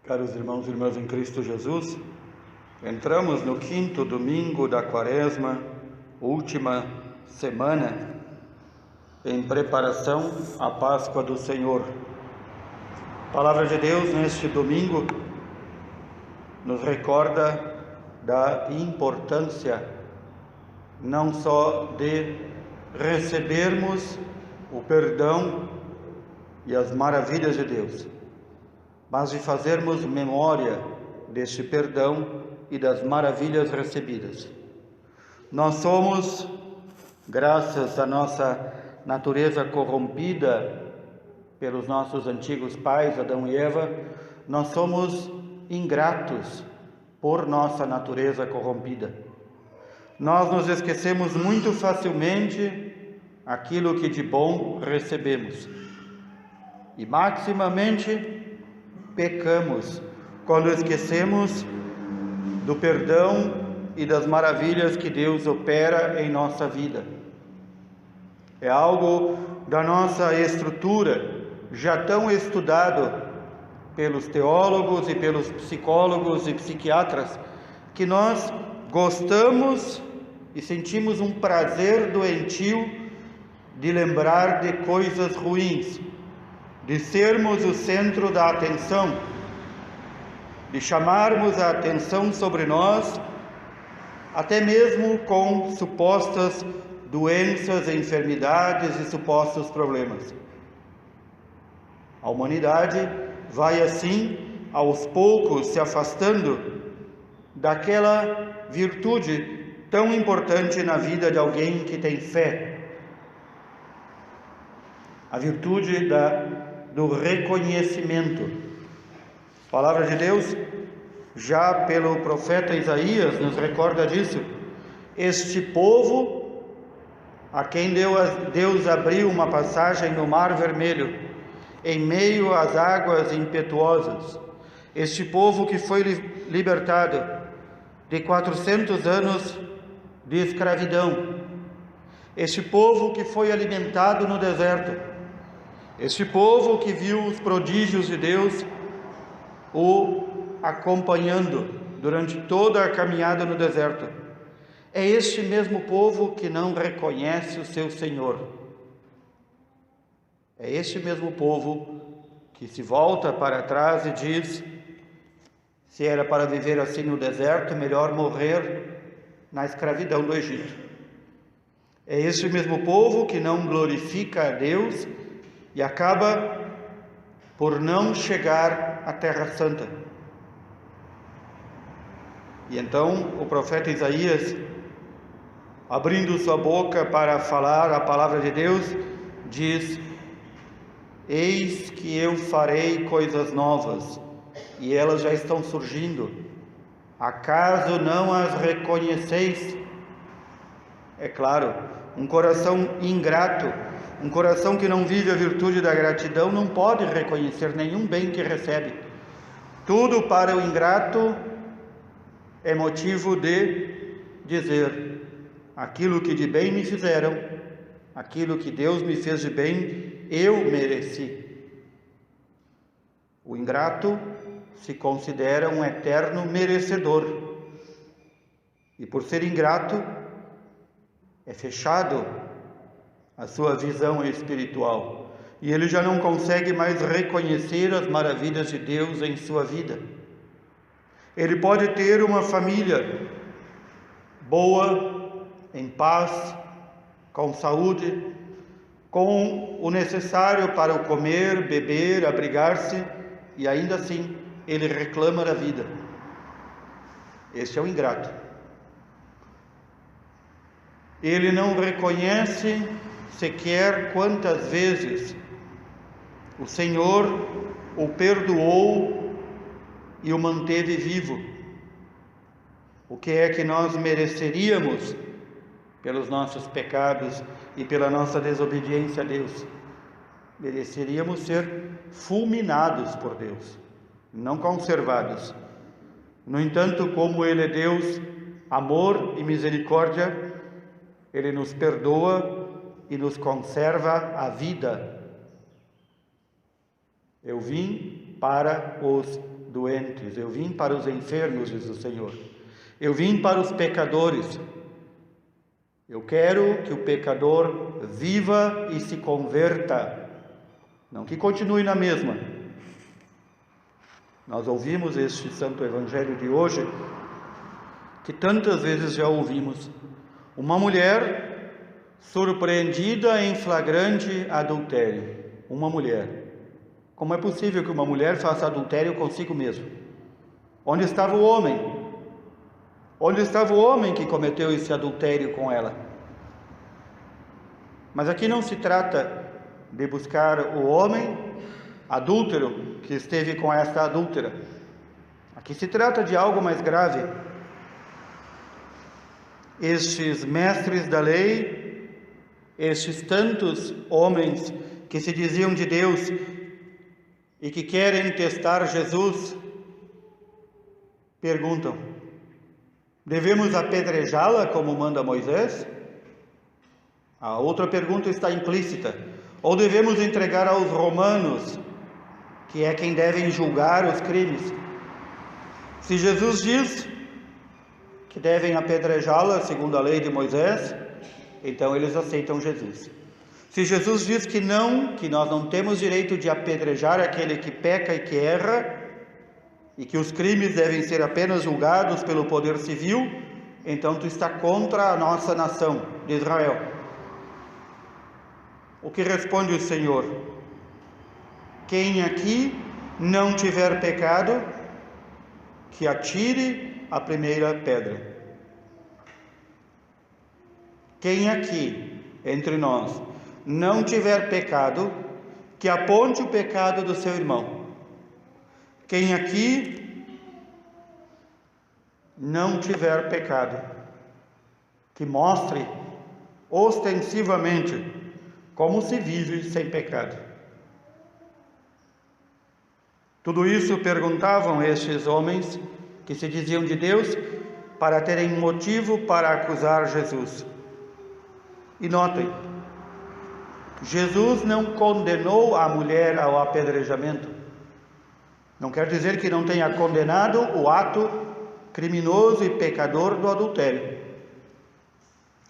Caros irmãos e irmãs em Cristo Jesus, entramos no 5º domingo da Quaresma, última semana, em preparação à Páscoa do Senhor. A palavra de Deus neste domingo nos recorda da importância não só de recebermos o perdão e as maravilhas de Deus, mas de fazermos memória deste perdão e das maravilhas recebidas. Nós somos, graças à nossa natureza corrompida pelos nossos antigos pais, Adão e Eva, nós somos ingratos por nossa natureza corrompida. Nós nos esquecemos muito facilmente aquilo que de bom recebemos. E maximamente pecamos quando esquecemos do perdão e das maravilhas que Deus opera em nossa vida. É algo da nossa estrutura, já tão estudado pelos teólogos e pelos psicólogos e psiquiatras, que nós gostamos e sentimos um prazer doentio de lembrar de coisas ruins, de sermos o centro da atenção, de chamarmos a atenção sobre nós, até mesmo com supostas doenças, enfermidades e supostos problemas. A humanidade vai assim, aos poucos, se afastando daquela virtude tão importante na vida de alguém que tem fé, a virtude do reconhecimento. A palavra de Deus, já pelo profeta Isaías, nos recorda disso. Este povo, a quem Deus abriu uma passagem no Mar Vermelho, em meio às águas impetuosas, este povo que foi libertado de 400 anos de escravidão, este povo que foi alimentado no deserto, este povo que viu os prodígios de Deus o acompanhando durante toda a caminhada no deserto, é este mesmo povo que não reconhece o seu Senhor. É este mesmo povo que se volta para trás e diz: se era para viver assim no deserto, melhor morrer na escravidão do Egito. É este mesmo povo que não glorifica a Deus e acaba por não chegar à Terra Santa. E então o profeta Isaías, abrindo sua boca para falar a palavra de Deus, diz: eis que eu farei coisas novas, e elas já estão surgindo. Acaso não as reconheceis? É claro, um coração ingrato, um coração que não vive a virtude da gratidão, não pode reconhecer nenhum bem que recebe. Tudo para o ingrato é motivo de dizer: aquilo que de bem me fizeram, aquilo que Deus me fez de bem, eu mereci. O ingrato se considera um eterno merecedor. E por ser ingrato, é fechado a sua visão espiritual. E ele já não consegue mais reconhecer as maravilhas de Deus em sua vida. Ele pode ter uma família boa, em paz, com saúde, com o necessário para o comer, beber, abrigar-se, e ainda assim ele reclama da vida. Este é o ingrato. Ele não reconhece sequer quantas vezes o Senhor o perdoou e o manteve vivo. O que é que nós mereceríamos pelos nossos pecados e pela nossa desobediência a Deus? Mereceríamos ser fulminados por Deus, não conservados. No entanto, como Ele é Deus, amor e misericórdia, Ele nos perdoa e nos conserva a vida. Eu vim para os doentes, eu vim para os enfermos, diz o Senhor. Eu vim para os pecadores. Eu quero que o pecador viva e se converta, não que continue na mesma. Nós ouvimos este Santo Evangelho de hoje, que tantas vezes já ouvimos. Uma mulher surpreendida em flagrante adultério. Uma mulher. Como é possível que uma mulher faça adultério consigo mesma? Onde estava o homem? Onde estava o homem que cometeu esse adultério com ela? Mas aqui não se trata de buscar o homem adúltero que esteve com esta adúltera. Aqui se trata de algo mais grave. Estes mestres da lei, estes tantos homens que se diziam de Deus e que querem testar Jesus, perguntam: devemos apedrejá-la como manda Moisés? A outra pergunta está implícita: ou devemos entregar aos romanos, que é quem devem julgar os crimes? Se Jesus diz que devem apedrejá-la segundo a lei de Moisés, então eles aceitam Jesus. Se Jesus diz que não, que nós não temos direito de apedrejar aquele que peca e que erra, e que os crimes devem ser apenas julgados pelo poder civil, então tu está contra a nossa nação de Israel. O que responde o Senhor? Quem aqui não tiver pecado, que atire a primeira pedra. Quem aqui, entre nós, não tiver pecado, que aponte o pecado do seu irmão. Quem aqui não tiver pecado, que mostre ostensivamente como se vive sem pecado. Tudo isso perguntavam estes homens que se diziam de Deus para terem motivo para acusar Jesus. E notem, Jesus não condenou a mulher ao apedrejamento. Não quer dizer que não tenha condenado o ato criminoso e pecador do adultério.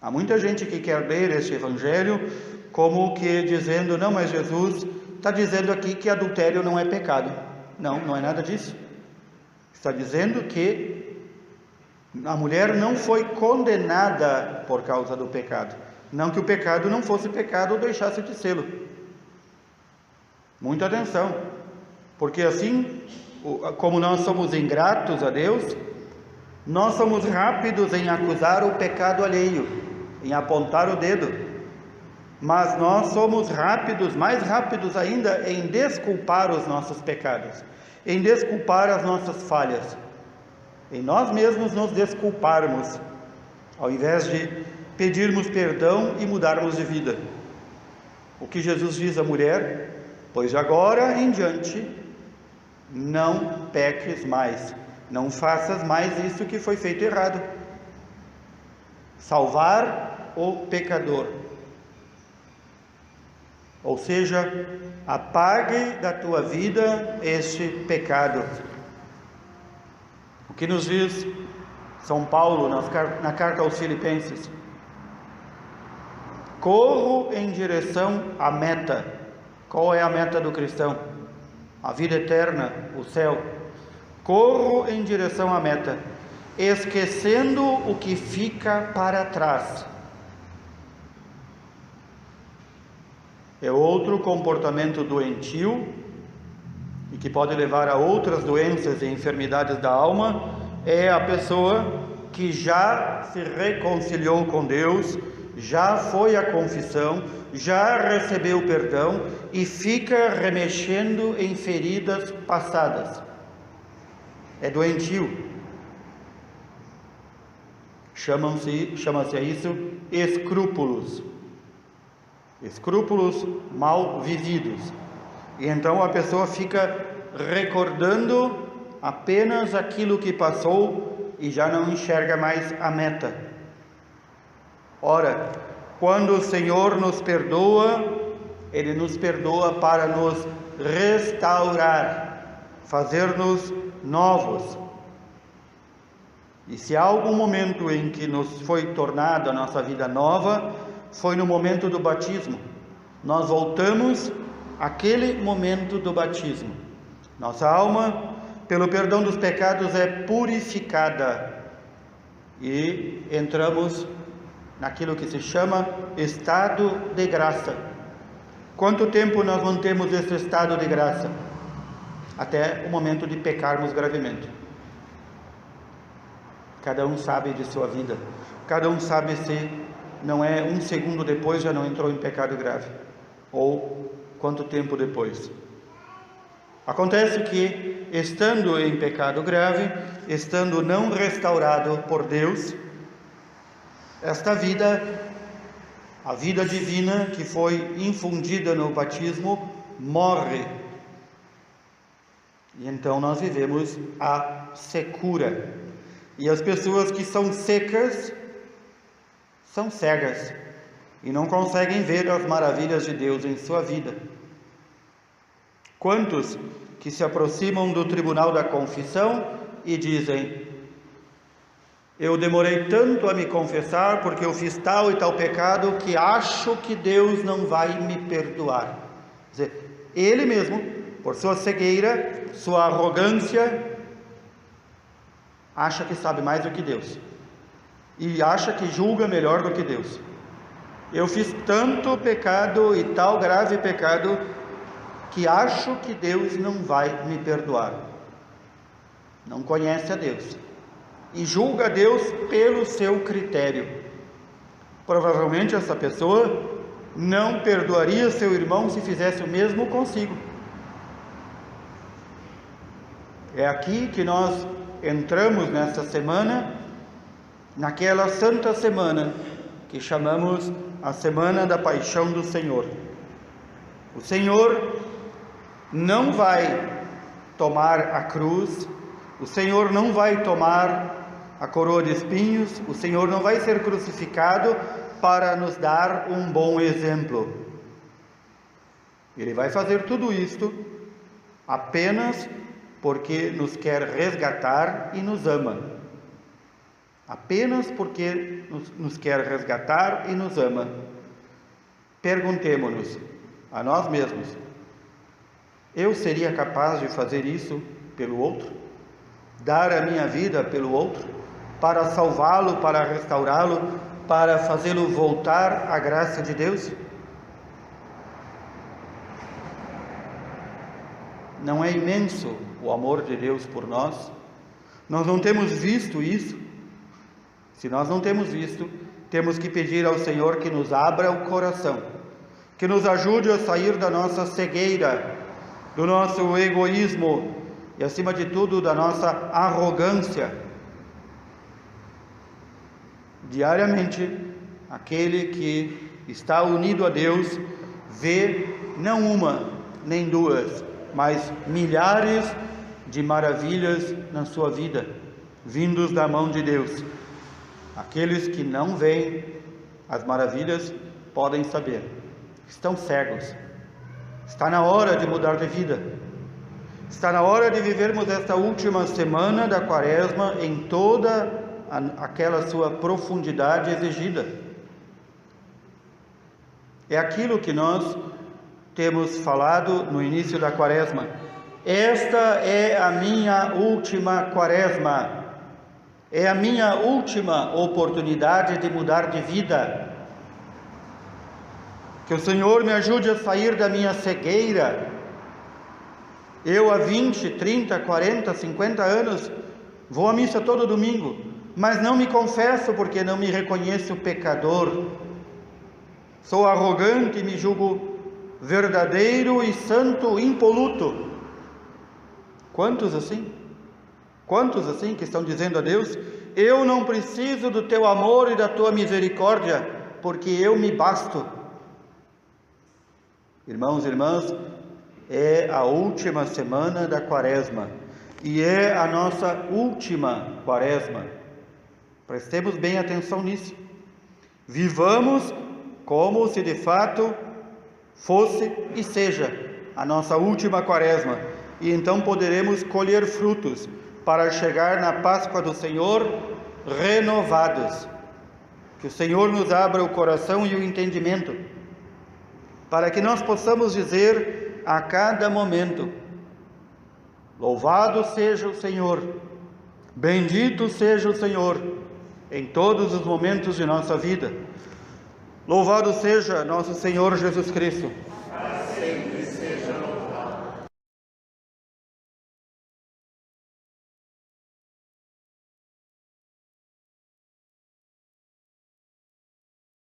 Há muita gente que quer ler este Evangelho como que dizendo: não, mas Jesus está dizendo aqui que adultério não é pecado. Não, não é nada disso. Está dizendo que a mulher não foi condenada por causa do pecado. Não que o pecado não fosse pecado ou deixasse de sê-lo. Muita atenção, porque assim, como nós somos ingratos a Deus, nós somos rápidos em acusar o pecado alheio, em apontar o dedo, mas nós somos rápidos, mais rápidos ainda, em desculpar os nossos pecados, em desculpar as nossas falhas, em nós mesmos nos desculparmos, ao invés de pedirmos perdão e mudarmos de vida. O que Jesus diz à mulher? Pois de agora em diante não peques mais, não faças mais isso que foi feito errado. Salvar o pecador. Ou seja, apague da tua vida este pecado. O que nos diz São Paulo na carta aos Filipenses? Corro em direção à meta. Qual é a meta do cristão? A vida eterna, o céu. Corro em direção à meta, esquecendo o que fica para trás. É outro comportamento doentio e que pode levar a outras doenças e enfermidades da alma. É a pessoa que já se reconciliou com Deus, já foi à confissão, já recebeu perdão e fica remexendo em feridas passadas. É doentio. Chama-se a isso escrúpulos. Escrúpulos mal vividos. E então a pessoa fica recordando apenas aquilo que passou e já não enxerga mais a meta. Ora, quando o Senhor nos perdoa, Ele nos perdoa para nos restaurar. fazer-nos novos. E se há algum momento em que nos foi tornada a nossa vida nova, foi no momento do batismo. Nós voltamos àquele momento do batismo. Nossa alma, pelo perdão dos pecados, é purificada e entramos naquilo que se chama estado de graça. Quanto tempo nós mantemos esse estado de graça? Até o momento de pecarmos gravemente. Cada um sabe de sua vida. Cada um sabe se não é um segundo depois já não entrou em pecado grave. Ou quanto tempo depois. Acontece que, estando em pecado grave, estando não restaurado por Deus, esta vida, a vida divina que foi infundida no batismo, morre. E então nós vivemos a secura. E as pessoas que são secas, são cegas e não conseguem ver as maravilhas de Deus em sua vida. Quantos que se aproximam do tribunal da confissão e dizem: eu demorei tanto a me confessar porque eu fiz tal e tal pecado que acho que Deus não vai me perdoar. Quer dizer, ele mesmo, por sua cegueira, sua arrogância, acha que sabe mais do que Deus e acha que julga melhor do que Deus. Eu fiz tanto pecado e tal grave pecado que acho que Deus não vai me perdoar. Não conhece a Deus e julga Deus pelo seu critério. Provavelmente essa pessoa não perdoaria seu irmão se fizesse o mesmo consigo. É aqui que nós entramos nesta semana, naquela santa semana que chamamos a Semana da Paixão do Senhor. O Senhor não vai tomar a cruz, o Senhor não vai tomar a coroa de espinhos, o Senhor não vai ser crucificado para nos dar um bom exemplo. Ele vai fazer tudo isto apenas porque nos quer resgatar e nos ama. Apenas porque nos quer resgatar e nos ama. Perguntemo-nos a nós mesmos: eu seria capaz de fazer isso pelo outro? Dar a minha vida pelo outro? Para salvá-lo, para restaurá-lo, para fazê-lo voltar à graça de Deus? Não é imenso o amor de Deus por nós? Nós não temos visto isso? Se nós não temos visto, temos que pedir ao Senhor que nos abra o coração, que nos ajude a sair da nossa cegueira, do nosso egoísmo e, acima de tudo, da nossa arrogância. Diariamente, aquele que está unido a Deus vê não uma nem duas, mas milhares de maravilhas na sua vida, vindos da mão de Deus. Aqueles que não veem as maravilhas podem saber, estão cegos. Está na hora de mudar de vida. Está na hora de vivermos esta última semana da Quaresma em toda aquela sua profundidade exigida. É aquilo que nós temos falado no início da Quaresma. Esta é a minha última Quaresma. É a minha última oportunidade de mudar de vida. Que o Senhor me ajude a sair da minha cegueira. Eu há 20, 30, 40, 50 anos vou à missa todo domingo, mas não me confesso porque não me reconheço pecador. Sou arrogante e me julgo verdadeiro e santo impoluto. Quantos assim? Quantos assim que estão dizendo a Deus: eu não preciso do teu amor e da tua misericórdia, porque eu me basto. Irmãos e irmãs, é a última semana da Quaresma e é a nossa última Quaresma. Prestemos bem atenção nisso. Vivamos como se de fato fosse e seja a nossa última Quaresma. e então poderemos colher frutos para chegar na Páscoa do Senhor renovados. Que o Senhor nos abra o coração e o entendimento, para que nós possamos dizer a cada momento: louvado seja o Senhor, bendito seja o Senhor, em todos os momentos de nossa vida. Louvado seja nosso Senhor Jesus Cristo.